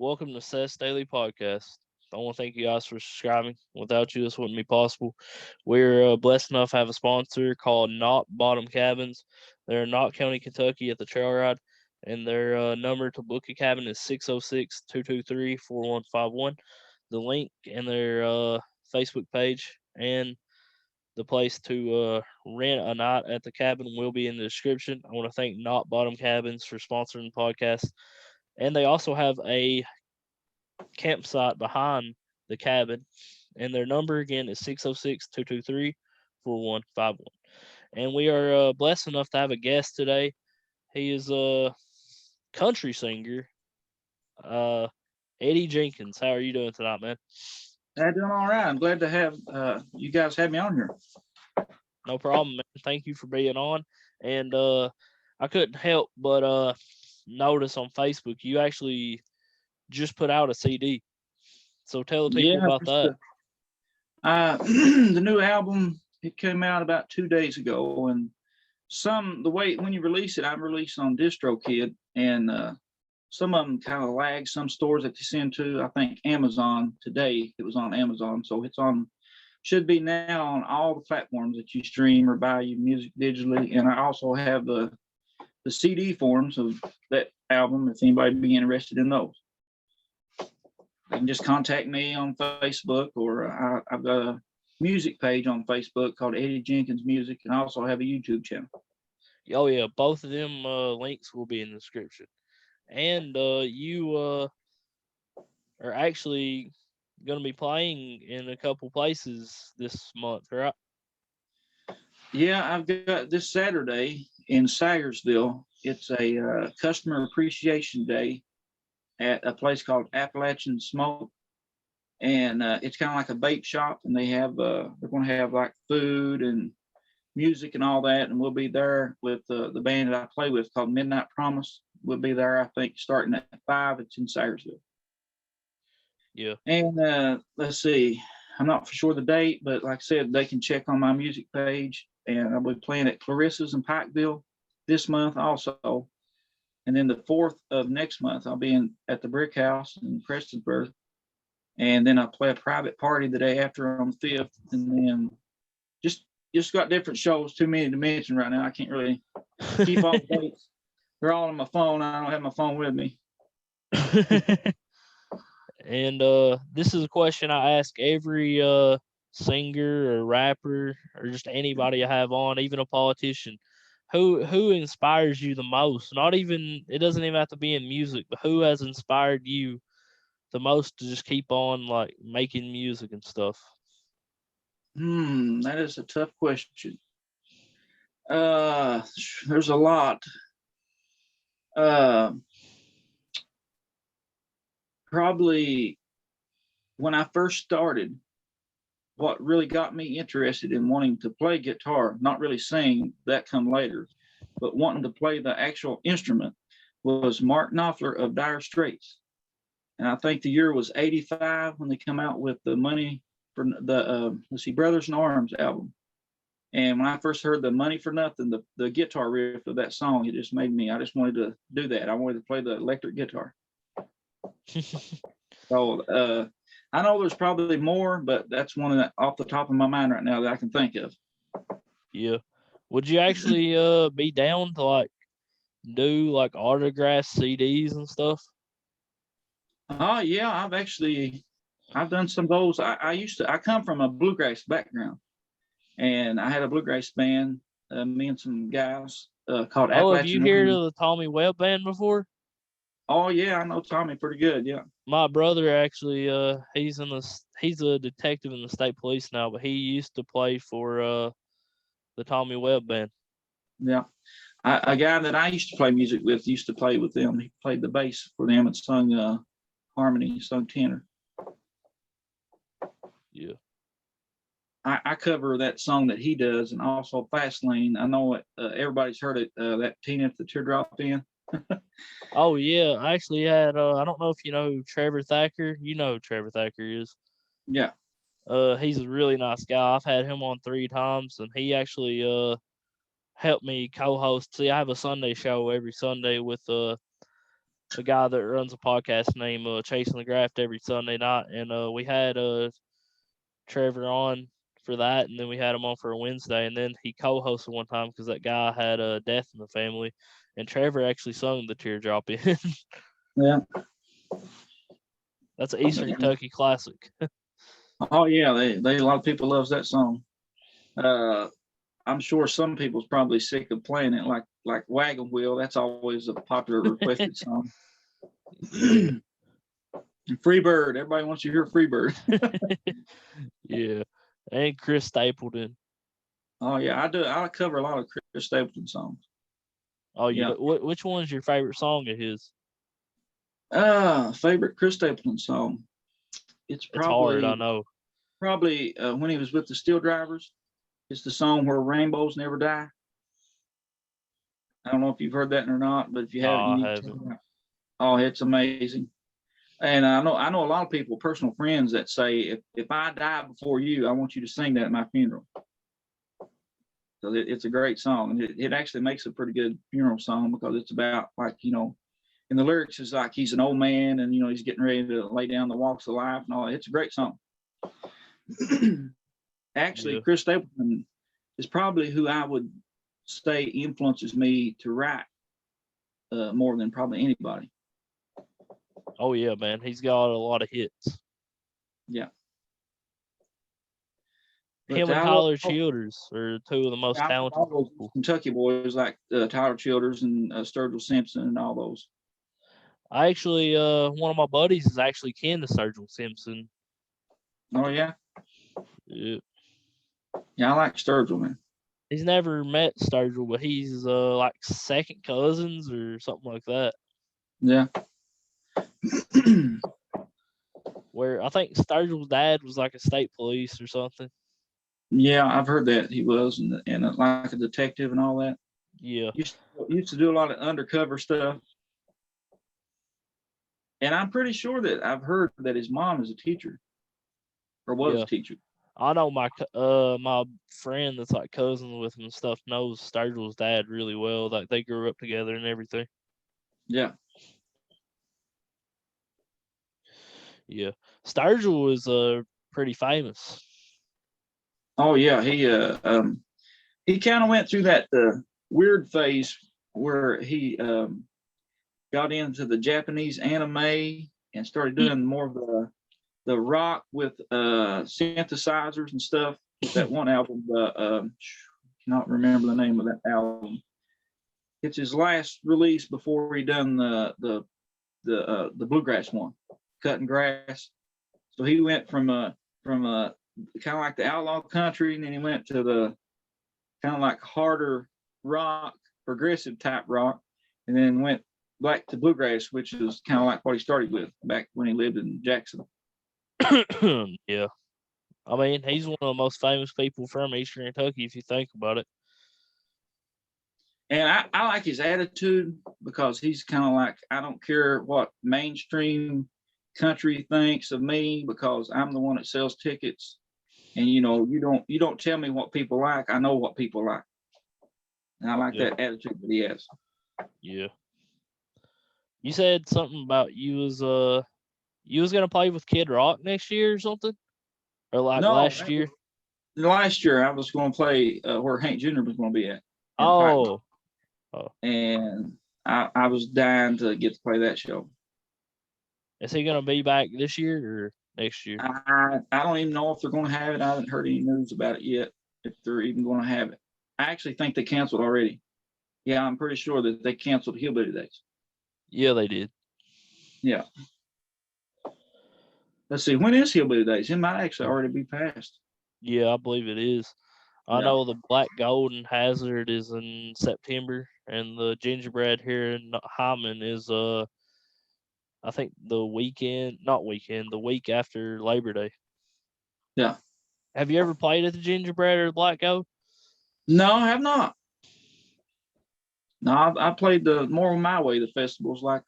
Welcome to Seth's Daily Podcast. I want to thank you guys for subscribing. Without you, this wouldn't be possible. We're blessed enough to have a sponsor called Knott Bottom Cabins. They're in Knott County, Kentucky at the trail ride, and their number to book a cabin is 606-223-4151. The link in their Facebook page and the place to rent a night at the cabin will be in the description. I want to thank Knott Bottom Cabins for sponsoring the podcast. And they also have a campsite behind the cabin. And their number again is 606-223-4151. And we are blessed enough to have a guest today. He is a country singer, uh, Eddie Jenkins. How are you doing tonight, man? I'm doing all right. I'm glad to have you guys have me on here. No problem, man. Thank you for being on. And I couldn't help but notice on Facebook you actually just put out a CD. So tell the people Yeah, about just that. the new album. It came out about 2 days ago, and the way when you release it, I'm released on DistroKid, and some of them kind of lag. Some stores that you send to, I think Amazon today. It was on Amazon, so it's on. Should be now on all the platforms that you stream or buy your music digitally. And I also have the CD forms of that album. If anybody be interested in those, they can just contact me on Facebook, or I've got a music page on Facebook called Eddie Jenkins Music, and I also have a YouTube channel. Oh yeah, both of them links will be in the description. And you are actually going to be playing in a couple places this month, right? Yeah, I've got this Saturday in Sayersville. It's a customer appreciation day at a place called Appalachian Smoke, and it's kind of like a vape shop. And they're going to have like food and music and all that, and we'll be there with the band that I play with called Midnight Promise. We'll be there, I think, starting at 5. It's in Sayersville. Yeah. And let's see, I'm not for sure the date, but like I said, they can check on my music page. And I'll be playing at Clarissa's in Pikeville this month also. And then the 4th of next month, I'll be at the Brick House in Prestonsburg. And then I'll play a private party the day after on the 5th. And then just got different shows, too many to mention right now. I can't really keep all the dates. They're all on my phone. I don't have my phone with me. And this is a question I ask every singer or rapper or just anybody I have on, even a politician. Who inspires you the most? Not even it doesn't even have to be in music, but who has inspired you the most to just keep on like making music and stuff? That is a tough question. There's a lot. Uh, Probably when I first started, what really got me interested in wanting to play guitar, not really sing, that come later, but wanting to play the actual instrument, was Mark Knopfler of Dire Straits. And I think the year was 85 when they come out with the Money for the Brothers in Arms album. And when I first heard the Money for Nothing, the guitar riff of that song, it just made me, I just wanted to do that. I wanted to play the electric guitar. So I know there's probably more, but that's one that off the top of my mind right now that I can think of. Yeah. Would you actually be down to like do like autograph CDs and stuff? Oh yeah, I've done some of those. I come from a bluegrass background, and I had a bluegrass band, me and some guys called Oh, have you Appalachian heard Rhythm. of the Tommy Webb band before? Oh yeah, I know Tommy pretty good. Yeah. My brother actually, he's a detective in the state police now, but he used to play for the Tommy Webb band. Yeah. A guy that I used to play music with used to play with them. He played the bass for them and sung harmony, sung tenor. Yeah. I cover that song that he does, and also Fast Lane. I know it. Everybody's heard it. That Teen at the Teardrop in. Oh yeah, I actually had. I don't know if you know who Trevor Thacker. You know who Trevor Thacker is. Yeah. He's a really nice guy. I've had him on 3 times, and he actually helped me co-host. See, I have a Sunday show every Sunday with a guy that runs a podcast named Chasing the Graft every Sunday night, and we had Trevor on for that, and then we had him on for a Wednesday, and then he co-hosted one time because that guy had a death in the family, and Trevor actually sung the teardrop in. Yeah. That's an Eastern Kentucky classic. Oh yeah, they a lot of people loves that song. I'm sure some people's probably sick of playing it, like Wagon Wheel. That's always a popular requested song. Yeah. Freebird. Everybody wants to hear Freebird. Yeah. And Chris Stapleton. Oh yeah, I do. I cover a lot of Chris Stapleton songs. Oh, you Yeah. do. Which one's your favorite song of his? Favorite Chris Stapleton song. It's It's hard, I probably know. when he was with the Steel Drivers. It's the song where rainbows never die. I don't know if you've heard that or not, but if you No, haven't, you I need to check haven't. it out. Oh, it's amazing. And I know a lot of people, personal friends, that say if I die before you, I want you to sing that at my funeral. So it's a great song, and it actually makes a pretty good funeral song because it's about like and the lyrics is like he's an old man and he's getting ready to lay down the walks of life and all that. It's a great song. Actually, Yeah. Chris Stapleton is probably who I would say influences me to write more than probably anybody. Oh yeah, man. He's got a lot of hits. Yeah. But Him and I love Tyler Childers are two of the most talented all those people. Kentucky boys like Tyler Childers and Sturgill Simpson and all those. I actually, one of my buddies is actually kin to Sturgill Simpson. Oh yeah, Yeah. yeah, I like Sturgill, man. He's never met Sturgill, but he's like second cousins or something like that. Yeah. Where I think Sturgill's dad was like a state police or something. Yeah, I've heard that he was and like a detective and all that. Yeah. Used to do a lot of undercover stuff. And I'm pretty sure that I've heard that his mom is a teacher or was Yeah. a teacher. I know my friend that's like cousins with him and stuff knows Sturgill's dad really well. Like they grew up together and everything. Yeah. Yeah. Sturgill was pretty famous. Oh yeah, he kind of went through that weird phase where he got into the Japanese anime and started doing more of the rock with synthesizers and stuff. That one album, cannot remember the name of that album. It's his last release before he done the bluegrass one, Cutting Grass. So he went from kind of like the outlaw country, and then he went to the kind of like harder rock, progressive type rock, and then went back to bluegrass, which is kind of like what he started with back when he lived in Jackson. Yeah. I mean, he's one of the most famous people from Eastern Kentucky if you think about it. And I like his attitude because he's kind of like, I don't care what mainstream country thinks of me because I'm the one that sells tickets. And you don't tell me what people like. I know what people like. And I like that attitude that he has. Yeah. You said something about you was gonna play with Kid Rock next year or something? Or like No, last year? last year I was going to play where Hank Jr. was going to be at Oh. and I was dying to get to play that show. Is he gonna be back this year or next year? I don't even know if they're going to have it. I haven't heard any news about it yet, if they're even going to have it. I actually think they canceled already. Yeah, I'm pretty sure that they canceled Hillbilly Days. Yeah, they did. Yeah. Let's see, when is Hillbilly Days? It might actually already be passed. Yeah, I believe it is. I Yeah. know the Black Gold and Hazard is in September, and the Gingerbread here in Hyman is I think the week after Labor Day. Yeah. Have you ever played at the Gingerbread or the Black Gold? No, I have not. No, I played the More My Way, the festivals like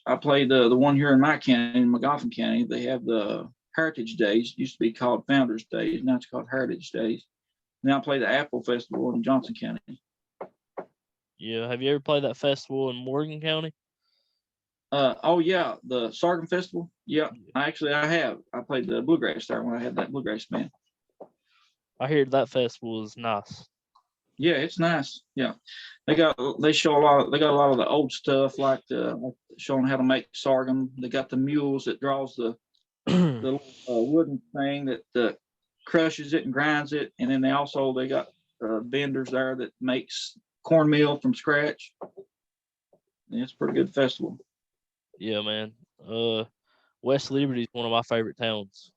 I played the one here in my county, in McGoffin County. They have the Heritage Days. It used to be called Founders Days. Now it's called Heritage Days. Now I play the Apple Festival in Johnson County. Yeah. Have you ever played that festival in Morgan County? Oh yeah, the Sargent Festival. Yeah, Yeah. I have. I played the bluegrass there when I had that bluegrass band. I hear that festival is nice. Yeah, it's nice. Yeah, they show a lot. They got a lot of the old stuff like showing how to make sorghum. They got the mules that draws the wooden thing that crushes it and grinds it, and then they got vendors there that makes cornmeal from scratch. Yeah, it's a pretty good festival. Yeah, man. West Liberty is one of my favorite towns.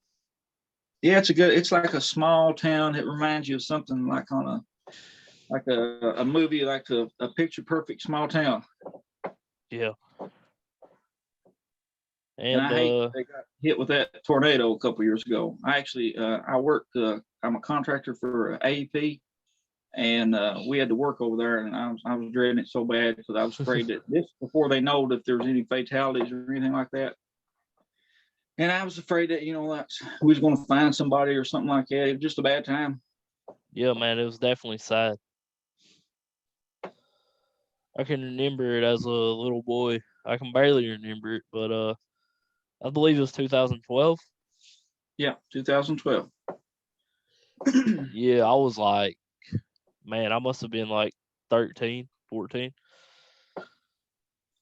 Yeah, it's a good. It's like a small town. It reminds you of something like on a movie, like a picture perfect small town. Yeah. And And I hate they got hit with that tornado a couple years ago. I actually I work. I'm a contractor for AEP, and we had to work over there, and I was dreading it so bad because I was afraid that this before they know if there was any fatalities or anything like that. And I was afraid that we was going to find somebody or something like that. It was just a bad time. yeah, man, it was definitely sad. I can remember it as a little boy. I can barely remember it, but I believe it was 2012. Yeah, 2012. Yeah, I was like, man, I must have been like 13, 14.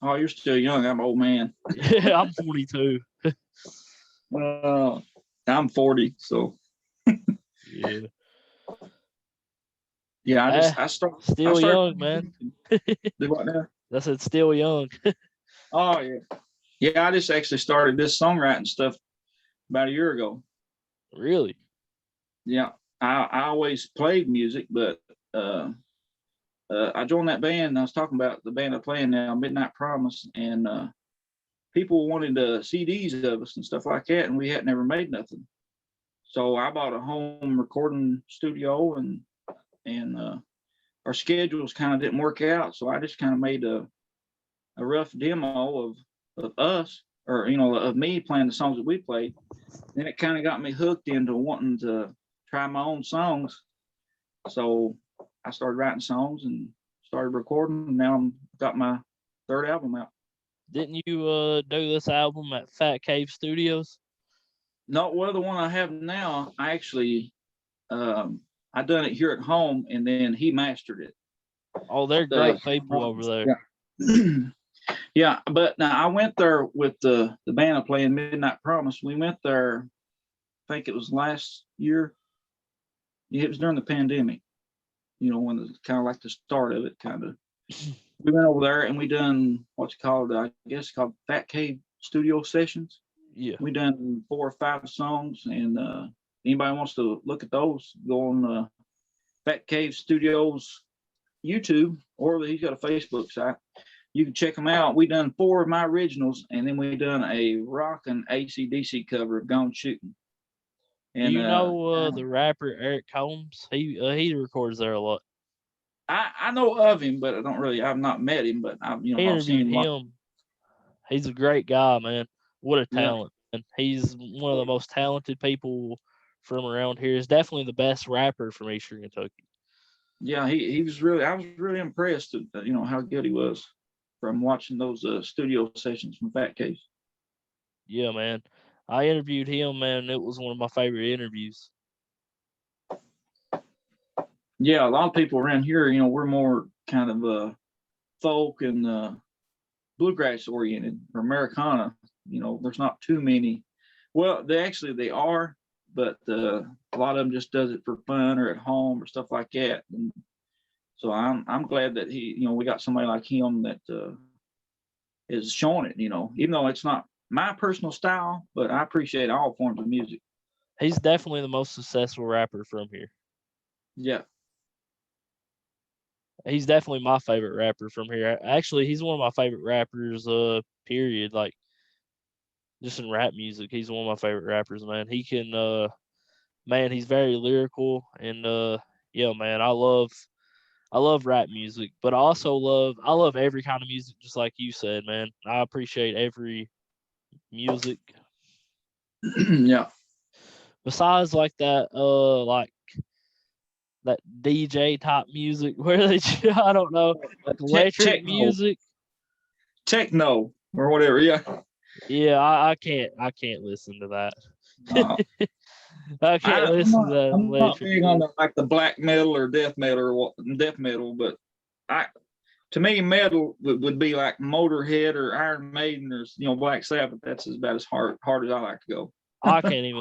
Oh, you're still young. I'm an old man. Yeah, I'm 22. Uh, I'm 40, so Yeah. yeah. Ah, I still started young, playing man. music. Do what now? I said still young. Oh yeah, yeah. I just actually started this songwriting stuff about a year ago. Really? Yeah, I always played music, but I joined that band. I was talking about the band I'm playing now, Midnight Promise, and people wanted CDs of us and stuff like that, and we had never made nothing. So I bought a home recording studio, and our schedules kind of didn't work out. So I just kind of made a rough demo of us, or of me playing the songs that we played. Then it kind of got me hooked into wanting to try my own songs. So I started writing songs and started recording. And now I'm got my third album out. Didn't you do this album at Fat Cave Studios? No, well, the one I have now, I actually I done it here at home, and then he mastered it. Oh, they're The great people over there. Yeah. Yeah, but now I went there with the band I play in Midnight Promise. We went there, I think it was last year. Yeah, it was during the pandemic, when it's kind of like the start of it, kind of. We went over there and we done what's called, I guess, called Fat Cave Studio Sessions. Yeah. We done 4 or 5 songs, and anybody wants to look at those, go on Fat Cave Studios YouTube, or he's got a Facebook site. You can check them out. We done 4 of my originals, and then we done a rock and AC/DC cover of Gone Shooting. Do And you know the rapper Eric Combs? He records there a lot. I know of him, but I've not met him, but I I've seen interviewed him. him. He's a great guy, man. What a Yeah, talent. And he's one of the most talented people from around here. He's definitely the best rapper from Eastern Kentucky. yeah, he was really. I was really impressed at how good he was from watching those studio sessions from Fat Case. Yeah, man. I interviewed him, man. It was one of my favorite interviews. Yeah, a lot of people around here, we're more kind of folk and bluegrass oriented or Americana. There's not too many. Well, they are, but a lot of them just does it for fun or at home or stuff like that. And so I'm glad that we got somebody like him that is showing it. Even though it's not my personal style, but I appreciate all forms of music. He's definitely the most successful rapper from here. Yeah, He's definitely my favorite rapper from here. Actually, he's one of my favorite rappers, period. Like, just in rap music, he's one of my favorite rappers, man. He can, man, he's very lyrical, and yeah, man, I love rap music, but I love every kind of music, just like you said, man. I appreciate every music. yeah. Besides, like that, like that DJ type music where they I don't know, like electric Techno, music. techno, or whatever. Yeah. Yeah, I can't listen to that. Uh, I can't listen to that I'm not electric big on music. like the black metal or death metal, but I to me metal would be like Motorhead or Iron Maiden or Black Sabbath. That's about as hard as I like to go. I can't even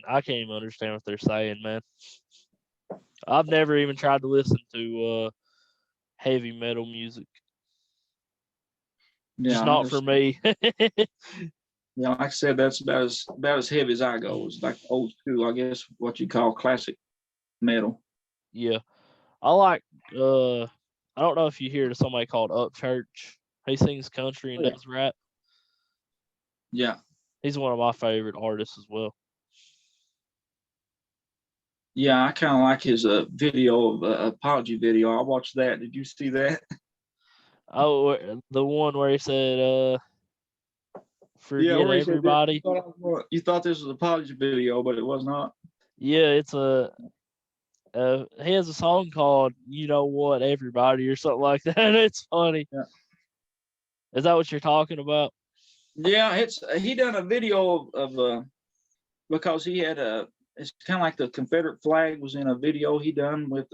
I can't even understand what they're saying, man. I've never even tried to listen to heavy metal music. Just Yeah, not for me. like I said, that's about as heavy as I go. It's like old school, I guess, what you call classic metal. Yeah. I like I don't know if you hear of somebody called Upchurch. He sings country and Oh, yeah. does rap. Yeah. He's one of my favorite artists as well. Yeah, I kind of like his video of apology video. I watched that. Did you see that? Oh, the one where he said, Yeah, "Forget where he said that everybody." you thought this was an apology video, but it was not. Yeah, it's a. He has a song called "You Know What Everybody" or something like that. It's funny. Yeah. Is that what you're talking about? Yeah, he done a video of because he had a it's kind of like the Confederate flag was in a video he done with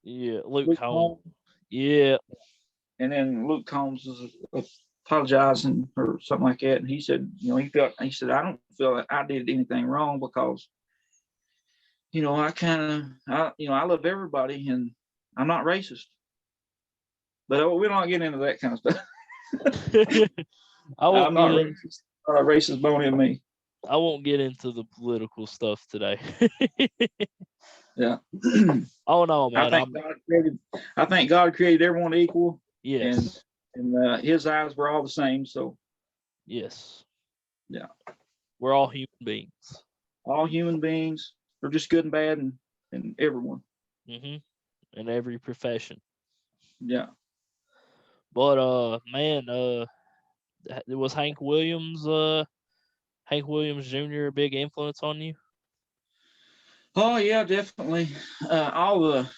Yeah, Luke Luke Combs. Combs, Yeah, and then Luke Combs was apologizing or something like that, and he said, he said I don't feel that I did anything wrong because I kind of I love everybody and I'm not racist, but we don't get into that kind of stuff. I I'm won't not get in. racist. Racist bone in me. I won't get into the political stuff today. Yeah. Oh no, I man. think God created. I think God created everyone equal, and Yes, His eyes were all the same. So yes. yeah, We're all human beings. all human beings are just good and bad, and everyone. In every profession. Yeah. But man, it was Hank Williams Jr. a big influence on you? Oh yeah, definitely. All the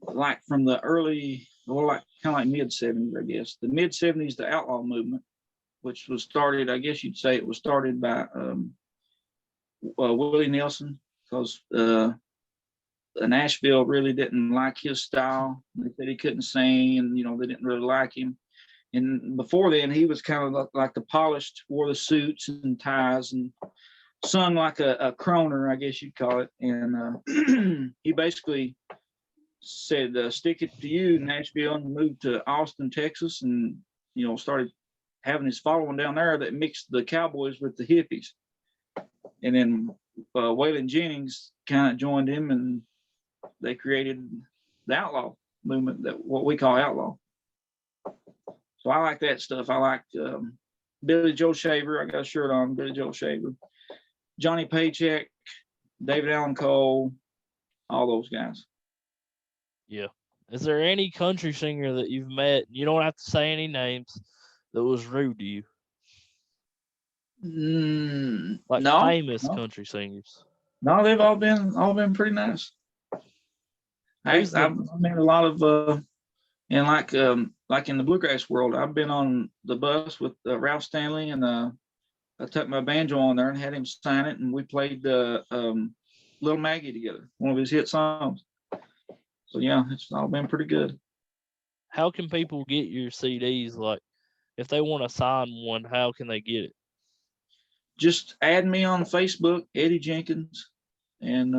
like from the early, well, like kind of like mid-70s, I guess. The mid-70s, the outlaw movement, which was started, I guess you'd say it was started by Willie Nelson, because Nashville really didn't like his style. They said he couldn't sing, and they didn't really like him. And before then, he was kind of like the polished, wore the suits and ties, and sung like a croner, I guess you'd call it. And he basically said, "Stick it to you, Nashville," and moved to Austin, Texas, and started having his following down there that mixed the cowboys with the hippies. And then Waylon Jennings kind of joined him, and they created the outlaw movement, that what we call outlaw. So I like that stuff. I like Billy Joe Shaver. I got a shirt on Billy Joe Shaver, Johnny Paycheck, David Allan Cole, all those guys. Yeah. Is there any country singer that you've met? You don't have to say any names that was rude to you, like No, famous no, country singers. no. They've all been pretty nice. Who's the I've met a lot of and like in the bluegrass world, I've been on the bus with Ralph Stanley, and I took my banjo on there and had him sign it, and we played Little Maggie together, one of his hit songs. So yeah, it's all been pretty good. How can people get your CDs? Like, if they want to sign one, how can they get it? Just add me on Facebook, Eddie Jenkins, and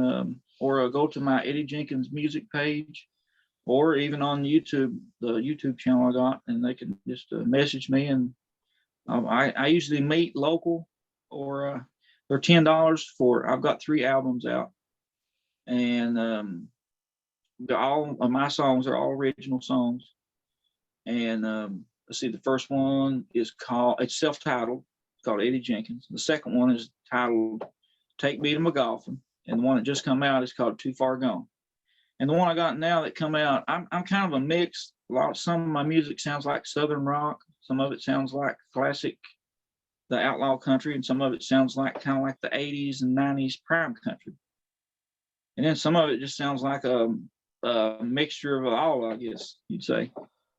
or go to my Eddie Jenkins music page, or even on YouTube, the YouTube channel I got, and they can just message me. And I usually meet local, or they're $10 for. I've got 3 albums out, and all of my songs are all original songs. And let's see, the first one is it's self-titled, called Eddie Jenkins. The second one is titled "Take Me to My Golfing," and the one that just come out is called "Too Far Gone." And the one I got now that come out, I'm kind of a mix. Some of my music sounds like Southern rock, some of it sounds like classic, the outlaw country, and some of it sounds like kind of like the 80s and 90s prime country. And then some of it just sounds like mixture of all, I guess you'd say.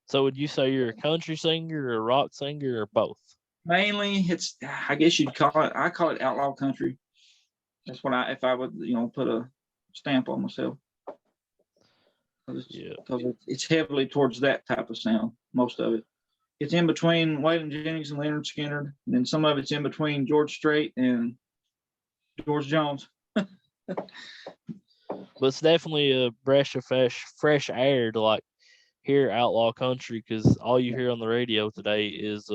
So would you say you're a country singer, or a rock singer, or both? Mainly, it's I guess you'd call it. I call it outlaw country. That's what if I would put a stamp on myself. Yeah. Because it's heavily towards that type of sound. Most of it. It's in between Waylon Jennings and Leonard Skinner, and then some of it's in between George Strait and George Jones. But it's definitely a breath of fresh air to like hear outlaw country, because all you hear on the radio today is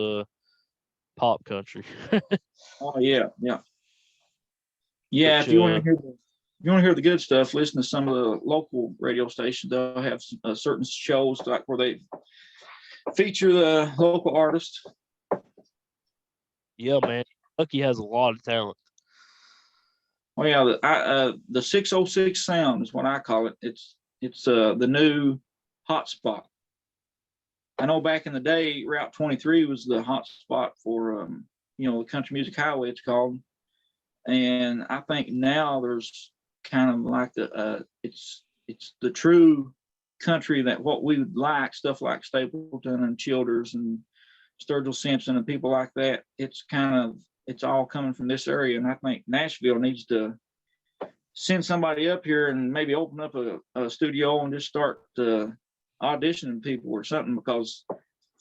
pop country. Oh yeah, yeah, yeah. Which If you want to hear the good stuff, listen to some of the local radio stations. They'll have certain shows like where they feature the local artists. yeah, man, Kentucky has a lot of talent. Oh yeah, the 606 sound is what I call it. It's the new hotspot. I know back in the day, Route 23 was the hot spot for the country music highway it's called, and I think now there's kind of like it's the true country that what we would like, stuff like Stapleton and Childers and Sturgill Simpson and people like that. It's all coming from this area, and I think Nashville needs to send somebody up here and maybe open up a studio and just start auditioning people or something, because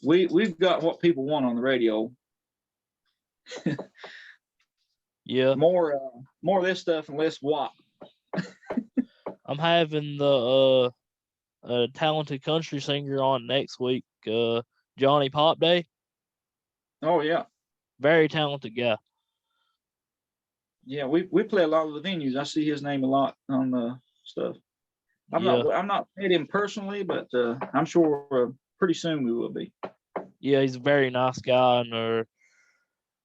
we've got what people want on the radio. Yeah, more of this stuff and less WAP. I'm having the talented country singer on next week, Johnny Pop Day. Oh yeah, Very talented guy. yeah. We play a lot of the venues. I see his name a lot on the stuff. Yeah, I'm not met him personally, but I'm sure pretty soon we will be. yeah, he's a very nice guy and a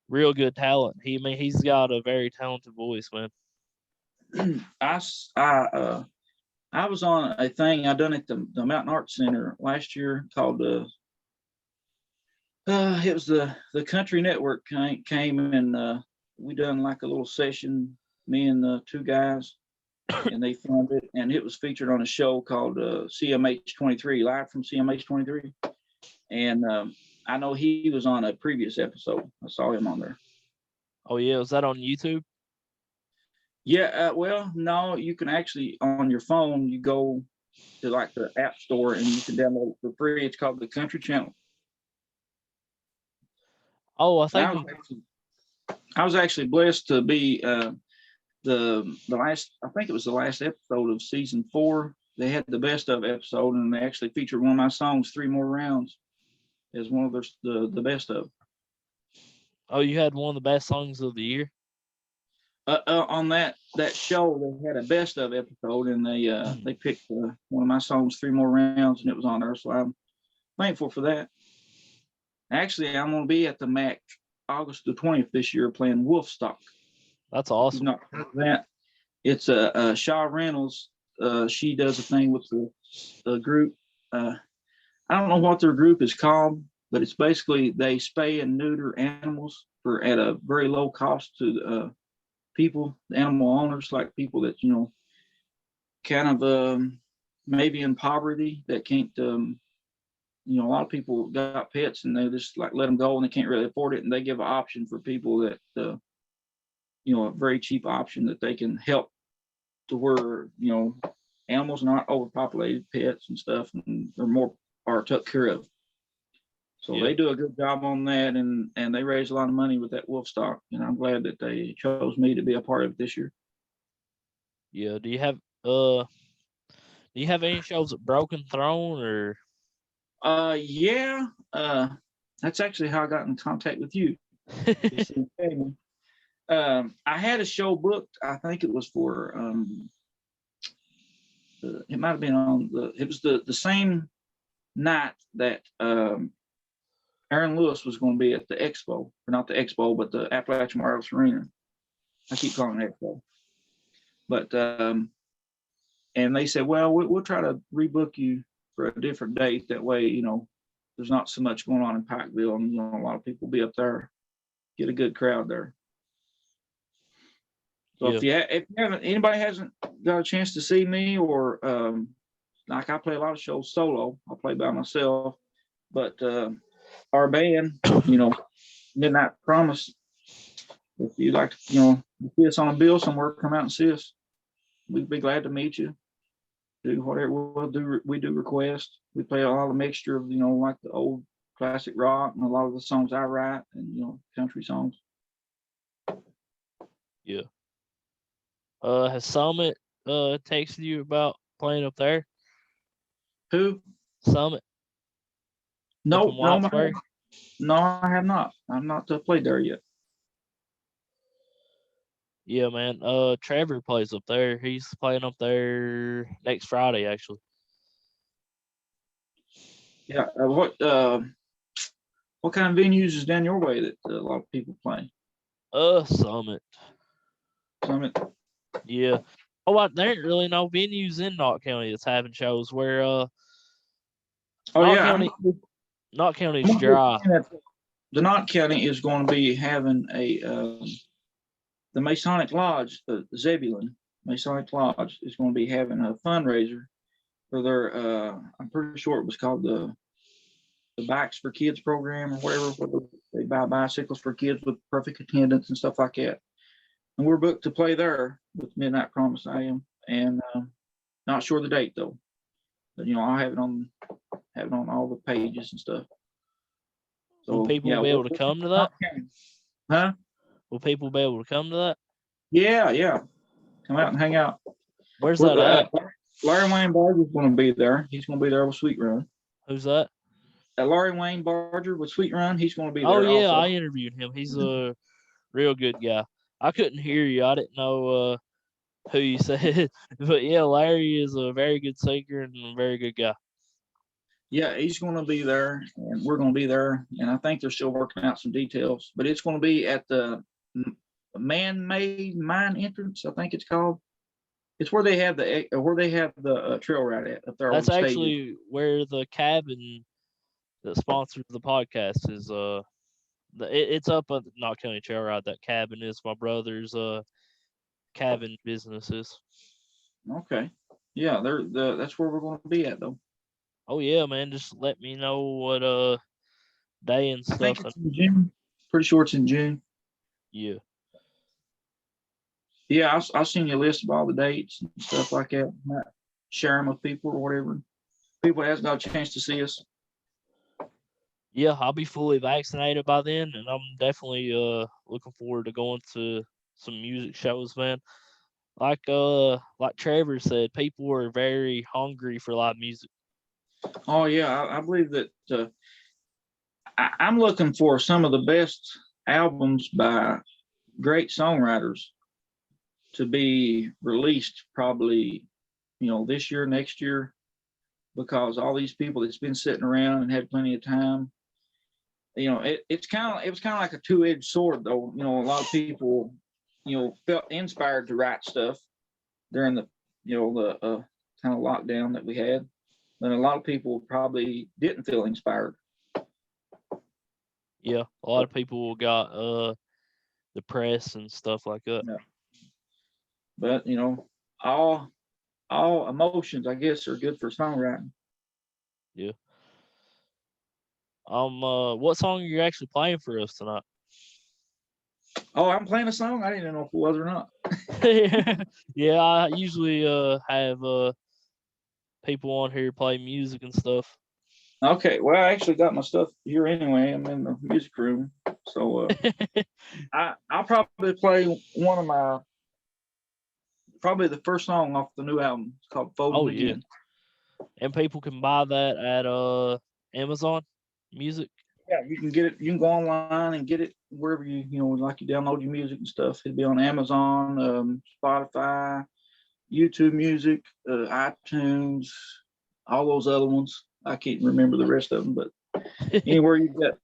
real good talent. He's got a very talented voice, man. I was on a thing I done at the Mountain Arts Center last year called it was the Country Network came and we done like a little session, me and the two guys, and they filmed it, and it was featured on a show called CMH23, live from CMH23, and I know he was on a previous episode. I saw him on there. Oh yeah, was that on YouTube? Yeah, well, no, you can actually on your phone. You go to like the App Store and you can download it for free. It's called the Country Channel. Oh, I was actually blessed to be the last. I think it was the last episode of season 4. They had the best of episode, and they actually featured one of my songs, "Three More Rounds," as one of the best of. Oh, you had one of the best songs of the year. On that show, they had a best of episode, and they picked one of my songs, "Three More Rounds," and it was on there. So I'm thankful for that. Actually, I'm going to be at the MAC August the 20th this year playing Wolfstock. That's awesome. Not that. It's Shaw Reynolds. She does a thing with the group. I don't know what their group is called, but it's basically they spay and neuter animals at a very low cost to people, animal owners, like people that kind of maybe in poverty that can't. A lot of people got pets and they just like let them go and they can't really afford it, and they give an option for people that a very cheap option that they can help to where animals are not overpopulated, pets and stuff, and they're more are took care of. So They do a good job on that, and they raise a lot of money with that wolf stock, and I'm glad that they chose me to be a part of it this year. Yeah. Do you have any shows at Broken Throne or? Yeah. That's actually how I got in contact with you. I had a show booked. I think it was for it might have been it was the same night that Aaron Lewis was going to be at the expo, or not the expo, but the Appalachian Wireless Arena. I keep calling it expo. But and they said, well, we'll try to rebook you for a different date. That way, there's not so much going on in Pikeville, and a lot of people will be up there, get a good crowd there. So if you haven't, anybody hasn't got a chance to see me, or like I play a lot of shows solo. I play by myself, but our band, you know, Midnight Promise. If you'd like to, see us on a bill somewhere, come out and see us. We'd be glad to meet you. Do whatever we'll do. We do request. We play a lot of mixture of, like the old classic rock and a lot of the songs I write and, country songs. Yeah. Has Summit texted you about playing up there? Who? Summit up in No, no, Whitesburg? no, I have not. I've not played there yet. Yeah, man. Trevor plays up there. He's playing up there next Friday, actually. Yeah. What kind of venues is down your way that a lot of people play? Summit. Summit. Yeah. There ain't really no venues in Knott County that's having shows where Oh Knott yeah, County Knott County's I'm dry. that the Knott County is going to be having the Masonic Lodge, the Zebulon Masonic Lodge is going to be having a fundraiser for their I'm pretty sure it was called the Bikes for Kids program or whatever, where they buy bicycles for kids with perfect attendance and stuff like that. And we're booked to play there with Midnight Promise. I am, and not sure the date though. But I'll have it on all the pages and stuff. So Will people yeah, be able to come to that? Huh? Will people be able to come to that? Yeah. Come out and hang out. Where's that at? Larry Wayne Barger's going to be there. He's going to be there with Sweet Run. Who's that? Larry Wayne Barger with Sweet Run. He's going to be there. Oh yeah, also. I interviewed him. He's a real good guy. I couldn't hear you. I didn't know who you said, but yeah, Larry is a very good singer and a very good guy. Yeah, he's going to be there, and we're going to be there. And I think they're still working out some details, but it's going to be at the man-made mine entrance. I think it's called. It's where they have the trail ride at up there. That's on the actually stages. where the cabin that sponsors the podcast is. It's up at the Knott County Trail Ride. That cabin is my brother's cabin businesses. Okay. Yeah, that's where we're going to be at though. Oh yeah, man. Just let me know what day and I think stuff. it's in June. Pretty sure it's in June. Yeah. Yeah, I'll send you a list of all the dates and stuff like that. Share them with people or whatever. People hasn't got a chance to see us. Yeah, I'll be fully vaccinated by then, and I'm definitely looking forward to going to some music shows, man. Like Trevor said, people are very hungry for live music. Oh yeah, I believe that I'm looking for some of the best albums by great songwriters to be released probably, this year, next year, because all these people that's been sitting around and had plenty of time, it was kind of like a two-edged sword though. A lot of people, felt inspired to write stuff during the, the kind of lockdown that we had. And a lot of people probably didn't feel inspired. Yeah, a lot of people got depressed and stuff like that. Yeah. But all emotions, I guess, are good for songwriting. Yeah. What song are you actually playing for us tonight? Oh, I'm playing a song. I didn't know if it was or not. Yeah, I usually have people on here play music and stuff. Okay, well, I actually got my stuff here anyway. I'm in the music room, so I'll probably play probably the first song off the new album. It's called "Folding Again." And people can buy that at Amazon Music. Yeah, you can get it. You can go online and get it wherever you like. You download your music and stuff. It'll be on Amazon, Spotify, YouTube Music, iTunes, all those other ones. I can't remember the rest of them, but anywhere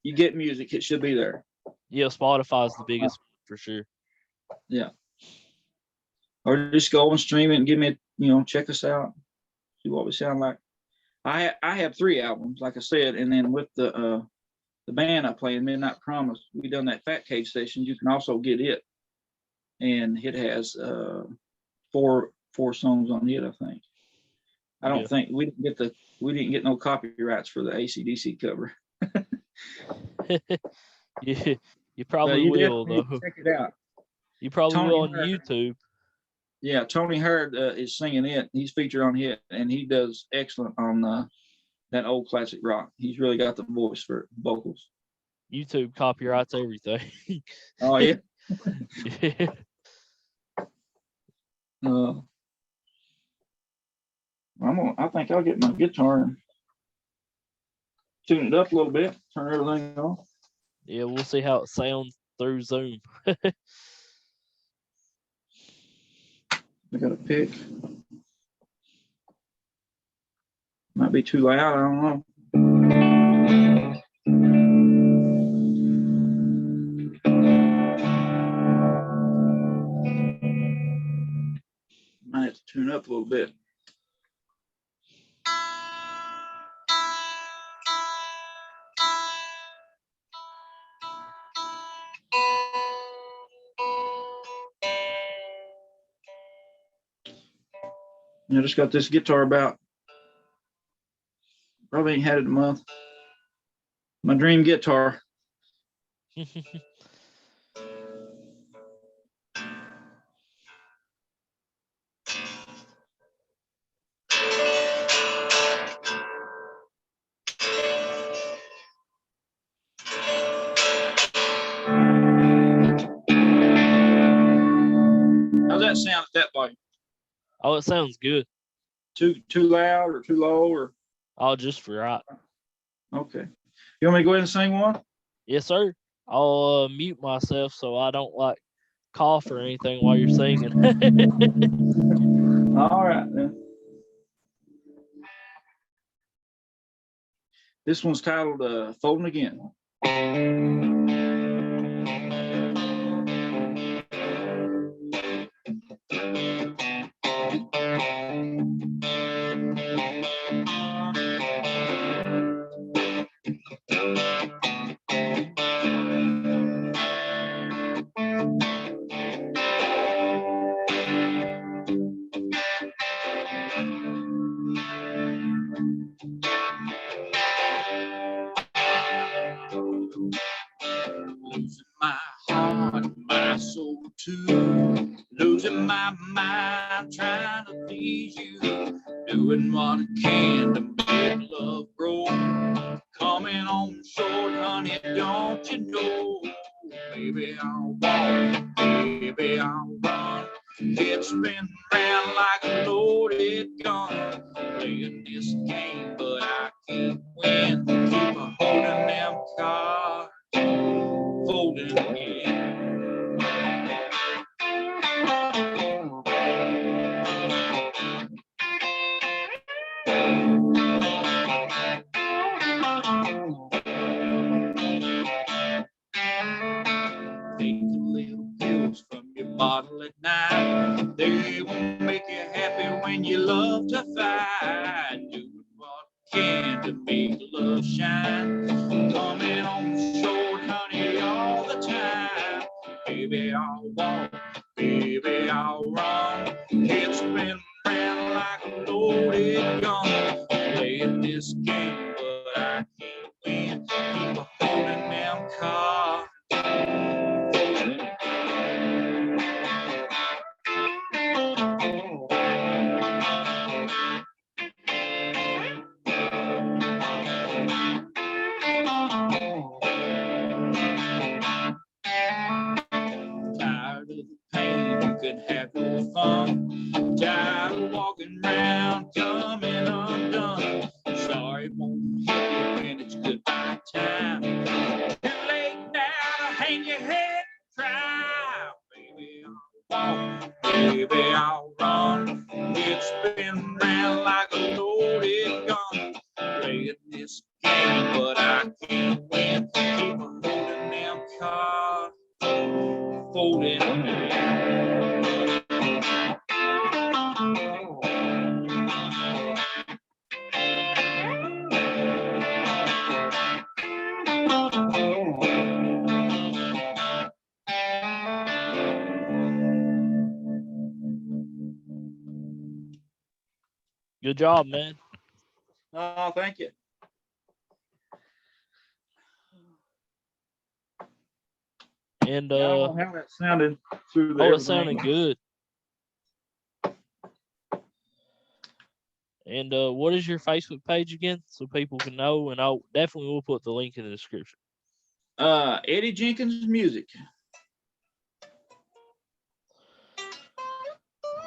you get music, it should be there. Yeah, Spotify's the biggest for sure. Yeah. Or just go and stream it and give me, check us out, see what we sound like. I have 3 albums, like I said, and then with the band I play in Midnight Promise, we done that Fat Cave session. You can also get it, and it has 4 songs on it, I think. I don't Yeah. think we didn't get no copyrights for the ACDC cover. you you But probably you will definitely need to though. check it out. You probably will Tony on Hurd, YouTube. yeah, Tony Hurd is singing it. He's featured on it, and he does excellent on that old classic rock. He's really got the voice for vocals. YouTube copyrights everything. Oh yeah. Yeah. Uh, I think I'll get my guitar and tune it up a little bit. Turn everything off. Yeah, we'll see how it sounds through Zoom. I got to pick. Might be too loud. I don't know. Might have to tune up a little bit. I just got this guitar about, probably ain't had it a month. My dream guitar. How's that sound at that volume? Oh, it sounds good. Too loud or too low or? Oh, just for right. Okay. You want me to go ahead and sing one? Yes, sir. I'll mute myself so I don't like cough or anything while you're singing. All right then. This one's titled Folding Again. Losing my heart, my soul too. Losing my mind, trying to please you. Doing what I can to make love grow. Coming on short, honey, don't you know? Baby, I'll walk, baby, I'll run. It's been round like a loaded gun. Playing this game, but I can't win. Keep a holding them cards, folding again. Take the little pills from your bottle at night. They won't make you happy when you love to fight. Doing what you can to make love shine. Coming on short, honey, all the time. Baby, I'll walk, baby, I'll run. It's been around like a loaded gun. Playing this game, but I can't win. Keep a holding them cards. Tired of the pain, you can have your fun. Tired of walking around, coming undone. Sorry, it won't help you when it's goodbye time. Too late now to hang your head and cry. Baby, I'll walk, baby, I'll run. It's been round like a loaded gun. Playing this game, but I can't win. Keep on holding them cards, folding again. Good job, man. Oh, thank you. And Yeah, I don't know how that sounded through the oh, it everything. sounded good. And what is your Facebook page again, so people can know? And I'll definitely will put the link in the description. Eddie Jenkins Music.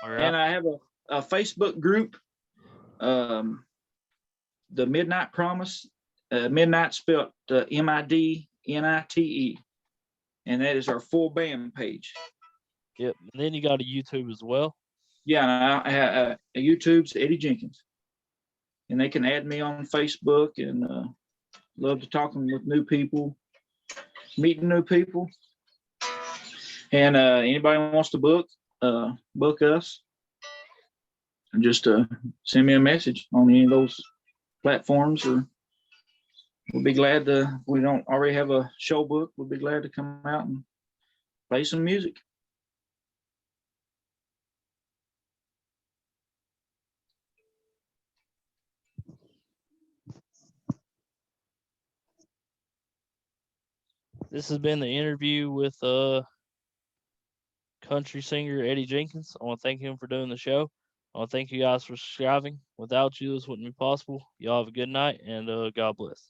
All And right. I have a Facebook group, um, the Midnight Promise. Midnight spelled MIDNITE, and that is our full band page. Yep. And then you got a YouTube as well. Yeah, and YouTube's Eddie Jenkins, and they can add me on Facebook, and love to talking with new people, meeting new people, and anybody wants to book us, and just send me a message on any of those platforms, or we'll be glad to. If we don't already have a show book, we'll be glad to come out and play some music. This has been the interview with country singer Eddie Jenkins. I want to thank him for doing the show. I want to thank you guys for subscribing. Without you, this wouldn't be possible. Y'all have a good night, and God bless.